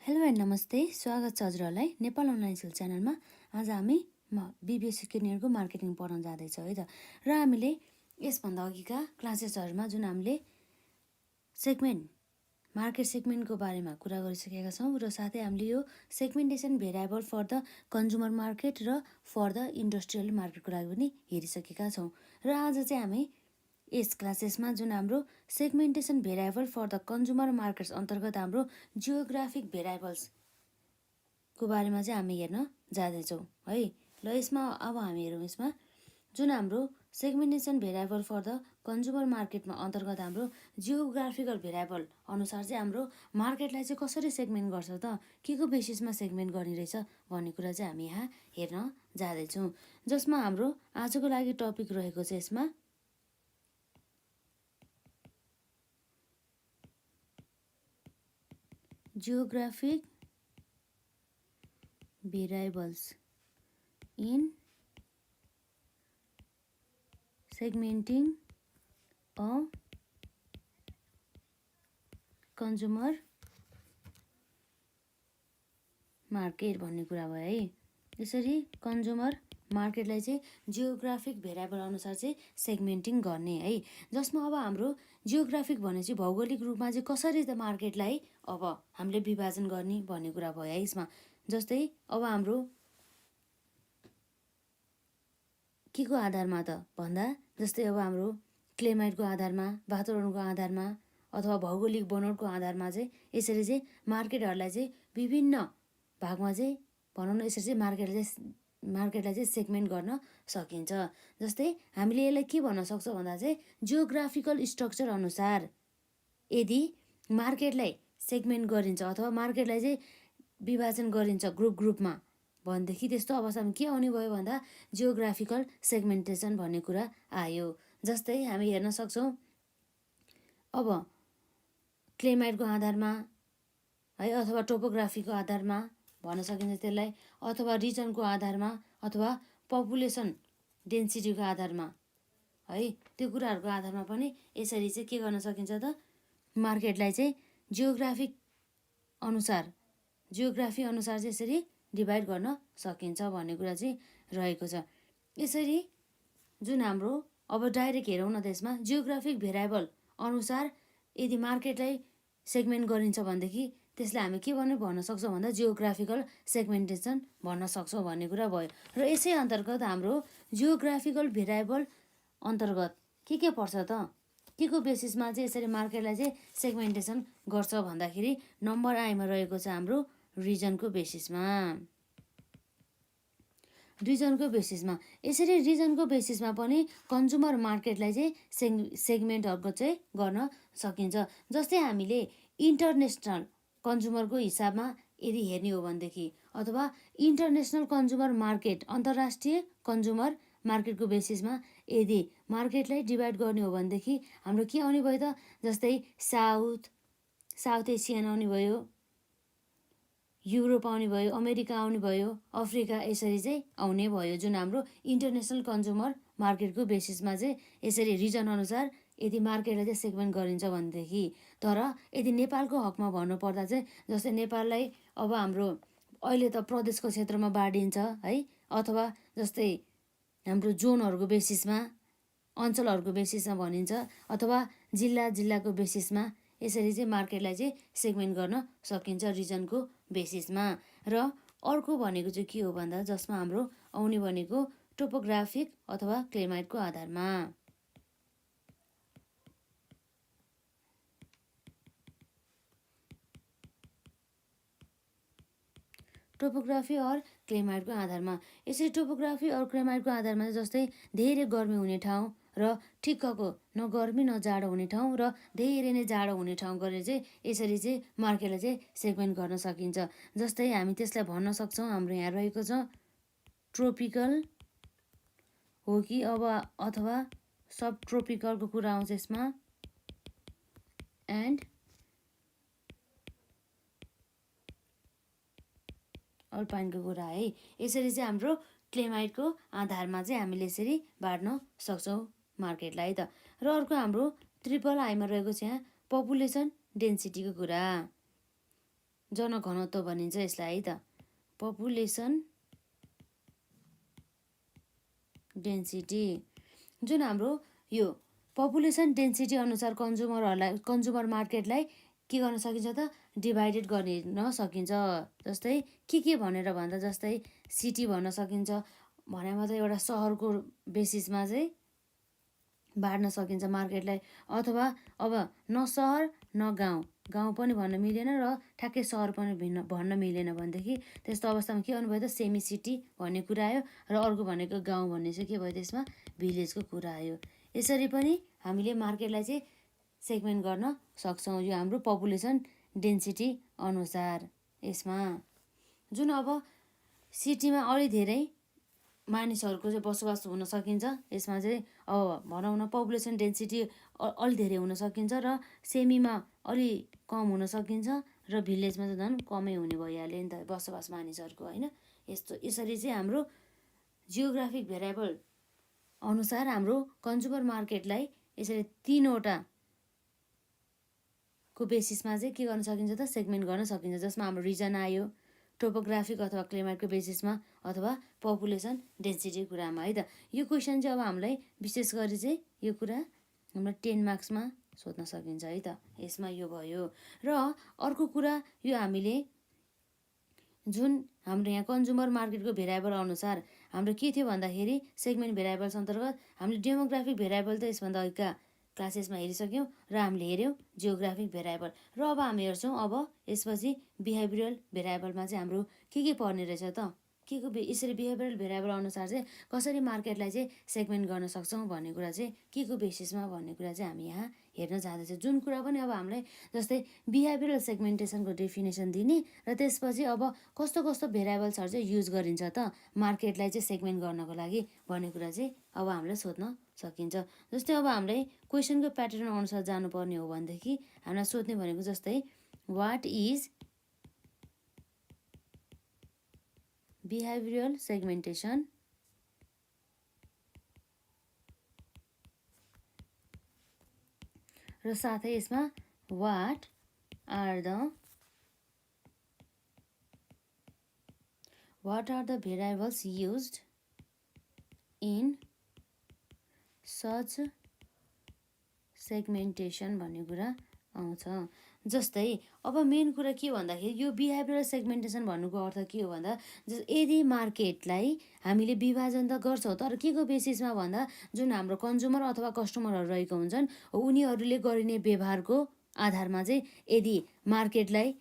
Hello and नमस्ते, स्वागत छ हजुरहरूलाई नेपाल अनलाइन स्कुल च्यानलमा। आज हामी BBS सेकेन्ड मार्केटिङ पढाउन जाँदैछौँ है त। र हामीले यसभन्दा अघिका क्लासेसहरूमा जुन हामीले मार्केट सेगमेन्टको बारेमा कुरा गरिसकेका छौँ र साथै हामीले यो segmentation variable for the consumer market र फर द इन्डस्ट्रियल मार्केटको लागि पनि हेरिसकेका छौँ। र आज चाहिँ हामी यस क्लासेसमा जुन हाम्रो segmentation variable for the consumer markets अन्तर्गत हाम्रो जियोग्राफिक भेरिएबल्सको बारेमा चाहिँ हामी हेर्न जाँदैछौँ है। ल यसमा अब हामी हेरौँ यसमा जुन हाम्रो segmentation variable for the consumer मार्केटमा अन्तर्गत हाम्रो जियोग्राफिकल भेरिएबल अनुसार चाहिँ हाम्रो मार्केटलाई चाहिँ कसरी सेगमेन्ट गर्छ त, के को बेसिसमा सेगमेन्ट गर्ने रहेछ भन्ने कुरा चाहिँ हामी यहाँ हेर्न जाँदैछौँ। जसमा हाम्रो आजको लागि टपिक रहेको छ यसमा Geographic variables in segmenting a consumer market भन्ने कुरा भयो है। यसरी कन्ज्युमर मार्केटलाई चाहिँ जियोग्राफिक भेरिएबल अनुसार चाहिँ सेगमेन्टिङ गर्ने है। जसमा अब हाम्रो जियोग्राफिक भनेपछि भौगोलिक रूपमा चाहिँ कसरी त मार्केटलाई अब हामीले विभाजन गर्ने भन्ने कुरा भयो है यसमा। जस्तै अब हाम्रो के को आधारमा त भन्दा जस्तै अब हाम्रो क्लाइमेटको आधारमा, वातावरणको आधारमा अथवा भौगोलिक बनोटको आधारमा चाहिँ यसरी चाहिँ मार्केटहरूलाई चाहिँ विभिन्न भागमा चाहिँ भनौँ न यसरी चाहिँ मार्केटलाई चाहिँ सेगमेन्ट गर्न सकिन्छ। जस्तै हामीले यसलाई के भन्न सक्छौँ भन्दा चाहिँ जियोग्राफिकल स्ट्रक्चर अनुसार यदि मार्केटलाई सेगमेन्ट गरिन्छ अथवा मार्केटलाई चाहिँ विभाजन गरिन्छ ग्रुपमा भनेदेखि त्यस्तो अवस्थामा के आउने भयो भन्दा जियोग्राफिकल सेगमेन्टेसन भन्ने कुरा आयो। जस्तै हामी हेर्न सक्छौँ अब क्लाइमेटको आधारमा है अथवा टोपोग्राफीको आधारमा भन्न सकिन्छ त्यसलाई, अथवा रिजनको आधारमा अथवा पपुलेसन डेन्सिटीको आधारमा है त्यो कुराहरूको आधारमा पनि यसरी चाहिँ के गर्न सकिन्छ त मार्केटलाई चाहिँ जियोग्राफी अनुसार चाहिँ यसरी डिभाइड गर्न सकिन्छ भन्ने कुरा चाहिँ रहेको छ। यसरी जुन हाम्रो अब डाइरेक्ट हेरौँ न त्यसमा जियोग्राफिक भेरिएबल अनुसार यदि मार्केटलाई सेगमेन्ट गरिन्छ भनेदेखि त्यसलाई हामी के भन्न सक्छौँ भन्दा जियोग्राफिकल सेगमेन्टेसन भन्न सक्छौँ भन्ने कुरा भयो। र यसै अन्तर्गत हाम्रो जियोग्राफिकल भेरिएबल अन्तर्गत के पर्छ त, के को बेसिसमा चाहिँ यसरी मार्केटलाई चाहिँ सेगमेन्टेसन गर्छ भन्दाखेरि नम्बर आईमा रहेको छ हाम्रो रिजनको बेसिसमा। यसरी रिजनको बेसिसमा पनि कन्ज्युमर मार्केटलाई चाहिँ सेगमेन्टहरूको चाहिँ गर्न सकिन्छ। जस्तै हामीले इन्टरनेसनल कन्ज्युमरको हिसाबमा यदि हेर्ने हो भनेदेखि अथवा इन्टरनेसनल कन्ज्युमर मार्केट अन्तर्राष्ट्रिय कन्ज्युमर मार्केटको बेसिसमा यदि मार्केटलाई डिभाइड गर्ने हो भनेदेखि हाम्रो के आउने भयो त, जस्तै साउथ एसियन आउने भयो, युरोप आउने भयो, अमेरिका आउने भयो, अफ्रिका यसरी चाहिँ आउने भयो जुन हाम्रो इन्टरनेसनल कन्ज्युमर मार्केटको बेसिसमा चाहिँ यसरी रिजन अनुसार यदि मार्केटलाई चाहिँ सेगमेन्ट गरिन्छ भनेदेखि। तर यदि नेपालको हकमा भन्नुपर्दा चाहिँ जस्तै नेपाललाई अब हाम्रो अहिले त प्रदेशको क्षेत्रमा बाँडिन्छ है, अथवा जस्तै हाम्रो जोनहरूको बेसिसमा अञ्चलहरूको बेसिसमा भनिन्छ, अथवा जिल्लाको बेसिसमा यसरी चाहिँ मार्केटलाई चाहिँ सेगमेन्ट गर्न सकिन्छ रिजनको बेसिसमा। र अर्को भनेको चाहिँ के हो भन्दा जसमा हाम्रो आउने भनेको टोपोग्राफिक अथवा क्लाइमेटको आधारमा। टोपोग्राफी और क्लाइमेटको आधारमा यसरी टोपोग्राफी और क्लाइमेटको आधारमा जस्तै धेरै गर्मी हुने ठाउँ र ठिक्कको न गर्मी न जाडो हुने ठाउँ र धेरै नै जाडो हुने ठाउँ गरेर चाहिँ यसरी चाहिँ मार्केटलाई चाहिँ सेगमेन्ट गर्न सकिन्छ। जस्तै हामी त्यसलाई भन्न सक्छौँ हाम्रो यहाँ रहेको छ ट्रोपिकल हो कि अब अथवा सब ट्रोपिकलको कुरा आउँछ यसमा एन्ड अल्पाइनको कुरा है। यसरी चाहिँ हाम्रो क्लाइमेटको आधारमा चाहिँ हामीले यसरी बाँड्न सक्छौँ मार्केटलाई त। र अर्को हाम्रो ट्रिपल आईमा रहेको छ यहाँ पपुलेसन डेन्सिटीको कुरा। जनघनत्व भनिन्छ यसलाई है त, पपुलेसन डेन्सिटी। जुन हाम्रो यो पपुलेसन डेन्सिटी अनुसार कन्ज्युमर मार्केटलाई के गर्न सकिन्छ त, डिभाइडेड गर्न सकिन्छ। जस्तै के भनेर भन्दा, जस्तै सिटी भन्न सकिन्छ, भनेमा त एउटा सहरको बेसिसमा चाहिँ बाँड्न सकिन्छ मार्केटलाई, अथवा अब न सहर न गाउँ पनि भन्न मिलेन र ठ्याक्कै सहर पनि भन्न मिलेन भनेदेखि त्यस्तो अवस्थामा के गर्नुभयो त, सेमी सिटी भन्ने कुरा आयो, र अर्को भनेको गाउँ भन्ने चाहिँ के भयो त्यसमा, भिलेजको कुरा आयो। यसरी पनि हामीले मार्केटलाई चाहिँ सेगमेन्ट गर्न सक्छौँ यो हाम्रो पपुलेसन डेन्सिटी अनुसार। यसमा जुन अब सिटीमा अलि धेरै मानिसहरूको चाहिँ बसोबास हुन सकिन्छ, यसमा चाहिँ अब भनौँ न पपुलेसन डेन्सिटी अलि धेरै हुन सकिन्छ, र सेमीमा अलि कम हुन सकिन्छ, र भिलेजमा चाहिँ झन् कमै हुने भइहाल्यो नि त बसोबास मानिसहरूको होइन। यसरी चाहिँ हाम्रो जियोग्राफिक भेरिएबल अनुसार हाम्रो कन्ज्युमर मार्केटलाई यसरी 3वटा को बेसिसमा चाहिँ के गर्न सकिन्छ त, सेगमेन्ट गर्न सकिन्छ, जसमा हाम्रो रिजन आयो, टोपोग्राफिक अथवा क्लाइमेटको बेसिसमा, अथवा पपुलेसन डेन्सिटी कुरामा है त। यो क्वेसन चाहिँ अब हामीलाई विशेष गरी चाहिँ यो कुरा हामीलाई 10 मार्क्समा सोध्न सकिन्छ है त। यसमा यो भयो। र अर्को कुरा, यो हामीले जुन हाम्रो यहाँ कन्ज्युमर मार्केटको भेरिएबल अनुसार हाम्रो के थियो भन्दाखेरि, सेगमेन्ट भेरिएबल्स अन्तर्गत हामीले डेमोग्राफिक भेरिएबल त यसभन्दा अघिका क्लासेसमा हेरिसक्यौँ, र हामीले हेऱ्यौँ जियोग्राफिक भेरिएबल। र अब हामी हेर्छौँ अब यसपछि बिहेभियरल भेरिएबलमा चाहिँ हाम्रो के पर्ने रहेछ त, के यसरी बिहेभियरल भेरिएबल अनुसार चाहिँ कसरी मार्केटलाई चाहिँ सेगमेन्ट गर्न सक्छौँ भन्ने कुरा चाहिँ के बेसिसमा भन्ने कुरा चाहिँ हामी यहाँ हेर्न जाँदैछौँ। जुन कुरा पनि अब हामीलाई जस्तै बिहेभियरल सेगमेन्टेसनको डेफिनेसन दिने, र त्यसपछि अब कस्तो कस्तो भेरिएबल्सहरू चाहिँ युज गरिन्छ त मार्केटलाई चाहिँ सेगमेन्ट गर्नको लागि भन्ने कुरा चाहिँ अब हामीलाई सोध्न सकिन्छ। जस्तै अब हामीलाई क्वेसनको प्याटर्न अनुसार जानुपर्ने हो भनेदेखि हामीलाई सोध्ने भनेको जस्तै वाट इज behavioral segmentation र साथै यसमा what are the variables used in such segmentation भन्ने कुरा आउँछ। जस्तै अब मेन कुरा के भन्दाखेरि, यो बिहेभियरल सेगमेन्टेसन भन्नुको अर्थ के हो भन्दा, यदि मार्केटलाई हामीले विभाजन त गर्छौँ, तर के बेसिसमा भन्दा, जुन हाम्रो कन्ज्युमर अथवा कस्टमरहरू रहेको हुन्छन्, उनीहरूले गरिने व्यवहारको आधारमा चाहिँ यदि मार्केटलाई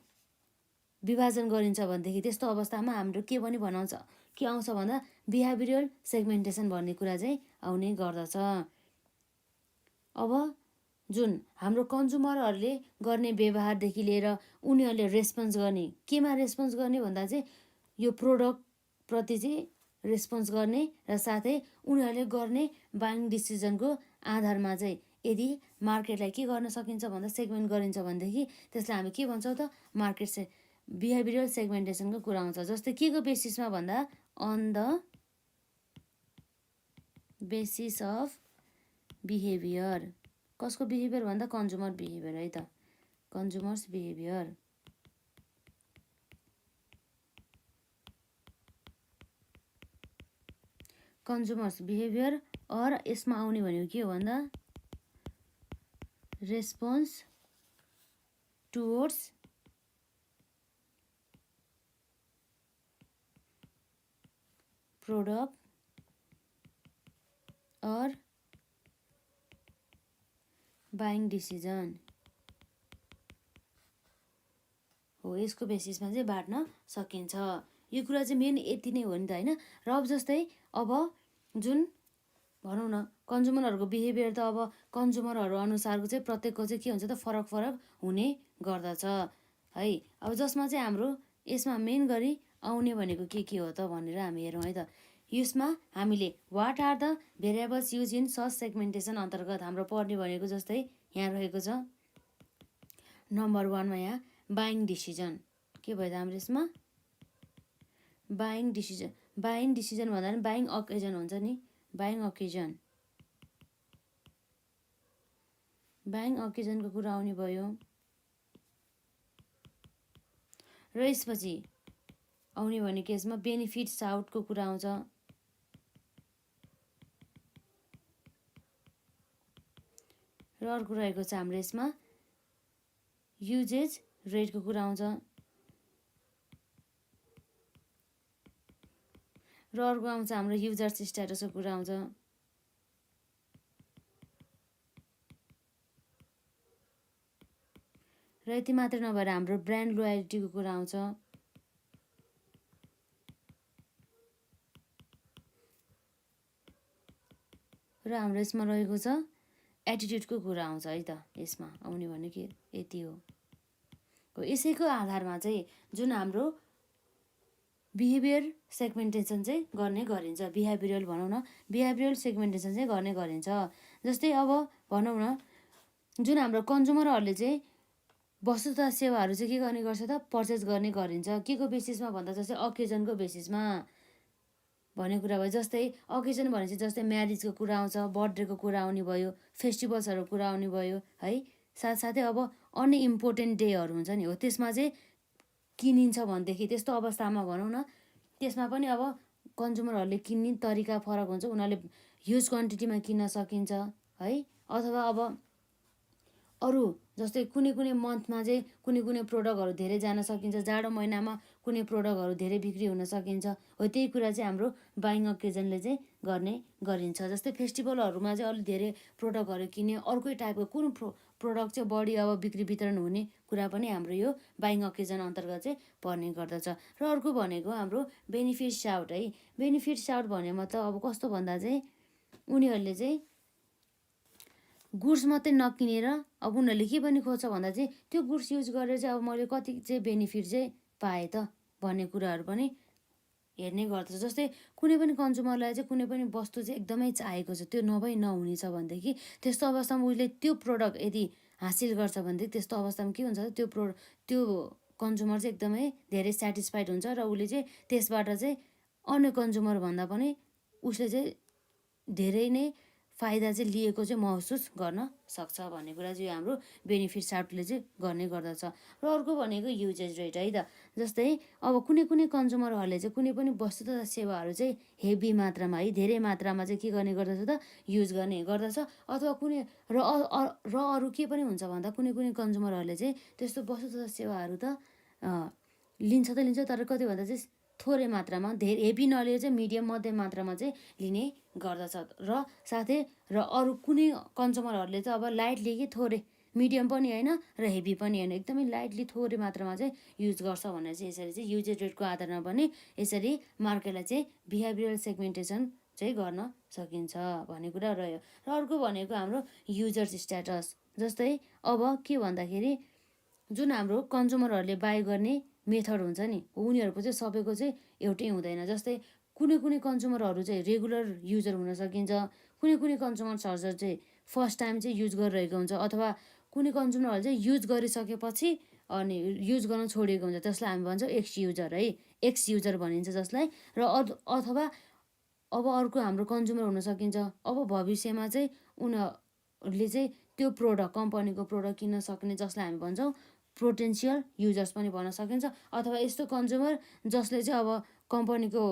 विभाजन गरिन्छ भनेदेखि त्यस्तो अवस्थामा हाम्रो के पनि भनाउँछ, के आउँछ भन्दा बिहेभियरल सेगमेन्टेसन भन्ने कुरा चाहिँ आउने गर्दछ। अब जुन हाम्रो कन्ज्युमरहरूले गर्ने व्यवहारदेखि लिएर उनीहरूले रेस्पोन्स गर्ने, केमा रेस्पोन्स गर्ने भन्दा चाहिँ यो प्रोडक्टप्रति चाहिँ रेस्पोन्स गर्ने, र साथै उनीहरूले गर्ने बाइङ डिसिजनको आधारमा चाहिँ यदि मार्केटलाई के गर्न सकिन्छ भन्दा सेगमेन्ट गरिन्छ भनेदेखि त्यसलाई हामी के भन्छौँ त, मार्केट बिहेभियरल सेगमेन्टेसनको कुरा आउँछ। जस्तै के बेसिसमा भन्दा, on the basis of behaviour. कसको बिहेभियर भन्दा, कन्ज्युमर बिहेभियर है त, कन्ज्युमर्स बिहेभियर। कन्ज्युमर्स बिहेभियर और यसमा आउने भनेको के हो भन्दा, रेस्पोन्स टुवर्ड्स प्रोडक्ट और बाइङ डिसिजन हो, यसको बेसिसमा चाहिँ बाँड्न सकिन्छ। यो कुरा चाहिँ मेन यति नै हो नि त होइन। र अब जस्तै अब जुन भनौँ न कन्ज्युमरहरूको बिहेभियर त अब कन्ज्युमरहरू अनुसारको चाहिँ प्रत्येकको चाहिँ के हुन्छ त, फरक हुने गर्दछ है। अब जसमा चाहिँ हाम्रो यसमा मेन गरी आउने भनेको के हो त भनेर हामी हेरौँ है त। यसमा हामीले what are the variables use in such segmentation अन्तर्गत हाम्रो पढ्ने भनेको जस्तै यहाँ रहेको छ नम्बर 1मा यहाँ बाइङ डिसिजन। के भयो त हाम्रो यसमा बाइङ डिसिजन। बाइङ डिसिजन भन्दा पनि बाइङ अकेजन हुन्छ नि, बाइङ अकेजन। बाइङ अकेजनको कुरा आउने भयो। र यसपछि आउने भने केसमा बेनिफिट साउटको कुरा आउँछ। र अर्को रहेको छ हाम्रो यसमा युजेज रेटको कुरा आउँछ। र अर्को आउँछ हाम्रो युजर्स स्ट्याटसको कुरा आउँछ। र यति मात्र नभएर हाम्रो ब्रान्ड लोयल्टीको कुरा आउँछ। र हाम्रो यसमा रहेको छ एटिट्युडको कुरा आउँछ है त। यसमा आउने भनेको यति हो। यसैको आधारमा चाहिँ जुन हाम्रो बिहेभियर सेगमेन्टेसन चाहिँ गर्ने गरिन्छ, बिहेभियरल भनौँ न, बिहेभियरल सेगमेन्टेसन चाहिँ गर्ने गरिन्छ। जस्तै अब भनौँ न जुन हाम्रो कन्ज्युमरहरूले चाहिँ वस्तु तथा सेवाहरू चाहिँ के गर्ने गर्छ त, पर्चेस गर्ने गरिन्छ। के को बेसिसमा भन्दा जस्तै अकेजनको बेसिसमा भन्ने कुरा भयो। जस्तै अकेजन भनेपछि जस्तै म्यारिजको कुरा आउँछ, बर्थडेको कुरा आउने भयो, फेस्टिभल्सहरूको कुरा आउने भयो है। साथसाथै अब अन्य इम्पोर्टेन्ट डेहरू हुन्छ नि, हो त्यसमा चाहिँ किनिन्छ भनेदेखि त्यस्तो अवस्थामा भनौँ न त्यसमा पनि अब कन्ज्युमरहरूले किन्ने तरिका फरक हुन्छ। उनीहरूले ह्युज क्वान्टिटीमा किन्न सकिन्छ है। अथवा अब अरू जस्तै कुनै कुनै मन्थमा चाहिँ कुनै प्रोडक्टहरू धेरै जान सकिन्छ, जाडो महिनामा कुनै प्रोडक्टहरू धेरै बिक्री हुन सकिन्छ। हो त्यही कुरा चाहिँ हाम्रो बाइङ अकेजनले चाहिँ गर्ने गरिन्छ। जस्तै फेस्टिभलहरूमा चाहिँ अलिक धेरै प्रोडक्टहरू किन्ने, अर्कै टाइपको कुन प्रोडक्ट चाहिँ बढी अब बिक्री वितरण हुने कुरा पनि हाम्रो यो बाइङ अकेजन अन्तर्गत चाहिँ पर्ने गर्दछ। र अर्को भनेको हाम्रो बेनिफिट साउट है। बेनिफिट साउट भने मतलब अब कस्तो भन्दा चाहिँ उनीहरूले चाहिँ गुड्स मात्रै नकिनेर अब उनीहरूले के पनि खोज्छ भन्दा चाहिँ त्यो गुड्स युज गरेर चाहिँ अब मैले कति चाहिँ बेनिफिट चाहिँ पाएँ त भन्ने कुराहरू पनि हेर्ने गर्दछ। जस्तै कुनै पनि कन्ज्युमरलाई चाहिँ कुनै पनि वस्तु चाहिँ एकदमै चाहिएको छ, त्यो नभई नहुने छ भनेदेखि त्यस्तो अवस्थामा उसले त्यो प्रोडक्ट यदि हासिल गर्छ भनेदेखि त्यस्तो अवस्थामा के हुन्छ त, त्यो कन्ज्युमर चाहिँ एकदमै धेरै सेटिस्फाइड हुन्छ र उसले चाहिँ त्यसबाट चाहिँ अन्य कन्ज्युमर भन्दा पनि उसले चाहिँ धेरै नै फाइदा चाहिँ लिएको चाहिँ महसुस गर्न सक्छ भन्ने कुरा चाहिँ हाम्रो बेनिफिट साउटले चाहिँ गर्ने गर्दछ। र अर्को भनेको युजेज रेट है त। जस्तै अब कुनै कन्ज्युमरहरूले चाहिँ कुनै पनि वस्तु तथा सेवाहरू चाहिँ हेभी मात्रामा है, धेरै मात्रामा चाहिँ के गर्ने गर्दछ त, युज गर्ने गर्दछ। अथवा कुनै र अरू के पनि हुन्छ भन्दा कुनै कन्ज्युमरहरूले चाहिँ त्यस्तो वस्तु तथा सेवाहरू त लिन्छ तर कति भन्दा चाहिँ थोरै मात्रामा, धेरै हेभी नलिएर चाहिँ मिडियम मध्यम मात्रामा चाहिँ लिने गर्दछ। र साथै र अरू कुनै कन्ज्युमरहरूले चाहिँ अब लाइटली कि थोरै, मिडियम पनि होइन र हेभी पनि होइन, एकदमै लाइटली थोरै मात्रामा चाहिँ युज गर्छ भनेर चाहिँ यसरी चाहिँ युजेज रेटको आधारमा पनि यसरी मार्केटलाई चाहिँ बिहेभियरल सेगमेन्टेसन चाहिँ गर्न सकिन्छ भन्ने कुरा रह्यो। र अर्को भनेको हाम्रो युजर्स स्ट्याटस। जस्तै अब के भन्दाखेरि जुन हाम्रो कन्ज्युमरहरूले बाई गर्ने मेथड हुन्छ नि, उनीहरूको चाहिँ सबैको चाहिँ एउटै हुँदैन। जस्तै कुनै कन्ज्युमरहरू चाहिँ रेगुलर युजर हुन सकिन्छ, कुनै कन्ज्युमर्सहरू चाहिँ फर्स्ट टाइम चाहिँ युज गरिरहेको हुन्छ, अथवा कुनै कन्ज्युमरहरू चाहिँ युज गरिसकेपछि अनि युज गर्न छोडिएको हुन्छ, जसलाई हामी भन्छौँ एक्स युजर है, एक्स युजर भनिन्छ जसलाई। र अथवा अब अर्को हाम्रो कन्ज्युमर हुन सकिन्छ, अब भविष्यमा चाहिँ उनीहरूले चाहिँ त्यो प्रोडक्ट, कम्पनीको प्रोडक्ट किन्न सक्ने, जसलाई हामी भन्छौँ पोटेन्सियल युजर्स पनि भन्न सकिन्छ। अथवा यस्तो कन्ज्युमर जसले चाहिँ अब कम्पनीको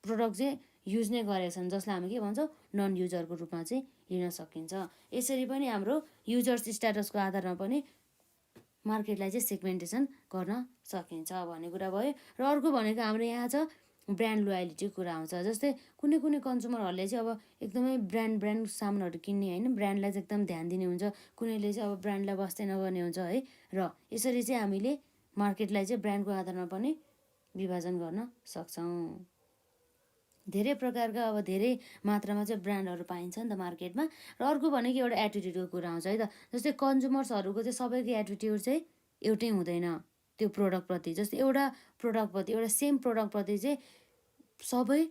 प्रोडक्ट चाहिँ युज नै गरेका छन्, जसलाई हामी के भन्छौँ नन युजरको रूपमा चाहिँ लिन सकिन्छ। यसरी पनि हाम्रो युजर्स स्ट्याटसको आधारमा पनि मार्केटलाई चाहिँ सेगमेन्टेसन गर्न सकिन्छ भन्ने कुरा भयो। र अर्को भनेको हाम्रो यहाँ छ ब्रान्ड लोयल्टीको कुरा आउँछ। जस्तै कुनै कन्ज्युमरहरूले चाहिँ अब एकदमै ब्रान्ड सामानहरू किन्ने होइन, ब्रान्डलाई चाहिँ एकदम ध्यान दिने हुन्छ, कुनैले चाहिँ अब ब्रान्डलाई वास्तै नगर्ने हुन्छ है। र यसरी चाहिँ हामीले मार्केटलाई चाहिँ ब्रान्डको आधारमा पनि विभाजन गर्न सक्छौँ। धेरै प्रकारका अब धेरै मात्रामा चाहिँ ब्रान्डहरू पाइन्छ नि त मार्केटमा। र अर्को भनेको एउटा एटिट्युडको कुरा आउँछ है त। जस्तै कन्ज्युमर्सहरूको चाहिँ सबैको एटिट्युड चाहिँ एउटै हुँदैन त्यो प्रोडक्टप्रति। जस्तै एउटा प्रोडक्टप्रति, एउटा सेम प्रोडक्टप्रति चाहिँ सबै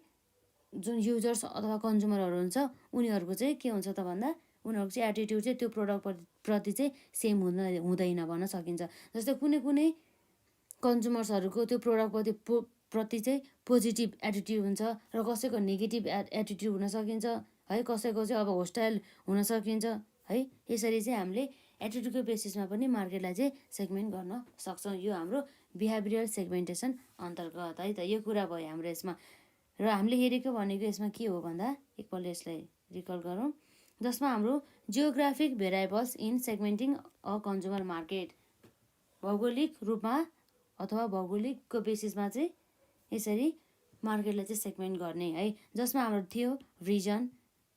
जुन युजर्स अथवा कन्ज्युमरहरू हुन्छ उनीहरूको चाहिँ के हुन्छ त भन्दा उनीहरूको चाहिँ एटिट्युड चाहिँ त्यो प्रोडक्टप्रति चाहिँ सेम हुँदैन भन्न सकिन्छ। जस्तै कुनै कन्ज्युमर्सहरूको त्यो प्रोडक्टप्रति चाहिँ पोजिटिभ एटिट्युड हुन्छ र कसैको नेगेटिभ एटिट्युड हुन सकिन्छ है, कसैको चाहिँ अब होस्टाइल हुन सकिन्छ है। यसरी चाहिँ हामीले एटिट्युडको बेसिसमा पनि मार्केटलाई चाहिँ सेगमेन्ट गर्न सक्छौँ। यो हाम्रो बिहेभियरल सेगमेन्टेसन अन्तर्गत है त। यो कुरा भयो हाम्रो यसमा। र हामीले हेरेको भनेको यसमा के हो भन्दा एकपल्ट यसलाई रिकल गरौँ, जसमा हाम्रो geographic variables in segmenting a consumer market, भौगोलिक रूपमा अथवा भौगोलिकको बेसिसमा चाहिँ यसरी मार्केटलाई चाहिँ सेगमेन्ट गर्ने है, जसमा हाम्रो थियो रिजन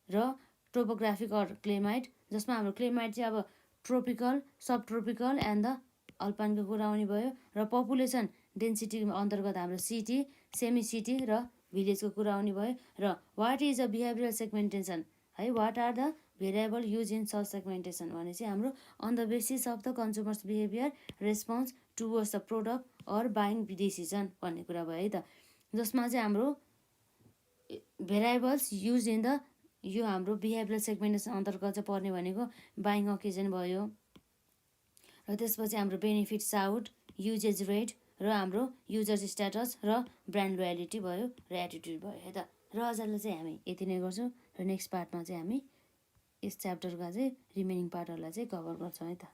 र टोपोग्राफिक अर क्लेमाइट, जसमा हाम्रो क्लेमाइट चाहिँ अब tropical, sub tropical and the अल्पाइनको कुरा आउने भयो। र पपुलेसन डेन्सिटी अन्तर्गत हाम्रो सिटी, सेमी सिटी र भिलेजको कुरा आउने भयो। र what is a behavioural segmentation है, what are the variable use in such segmentation भने चाहिँ हाम्रो on the basis of the consumers behaviour response towards the product or buying decision भन्ने कुरा भयो है त। जसमा चाहिँ हाम्रो भेरिएबल्स युज इन द यो हाम्रो बिहेभियरल सेगमेन्टेसन अन्तर्गत चाहिँ पर्ने भनेको बाइङ अकेजन भयो, र त्यसपछि हाम्रो बेनिफिट साउट, युजेज रेट र हाम्रो युजर्स स्ट्याटस र ब्रान्ड लोयलिटी भयो र एटिट्युड भयो है त। र आजलाई चाहिँ हामी यति नै गर्छौँ र नेक्स्ट पार्टमा चाहिँ हामी यस च्याप्टरका चाहिँ रिमेनिङ पार्टहरूलाई चाहिँ कभर गर्छौँ है त।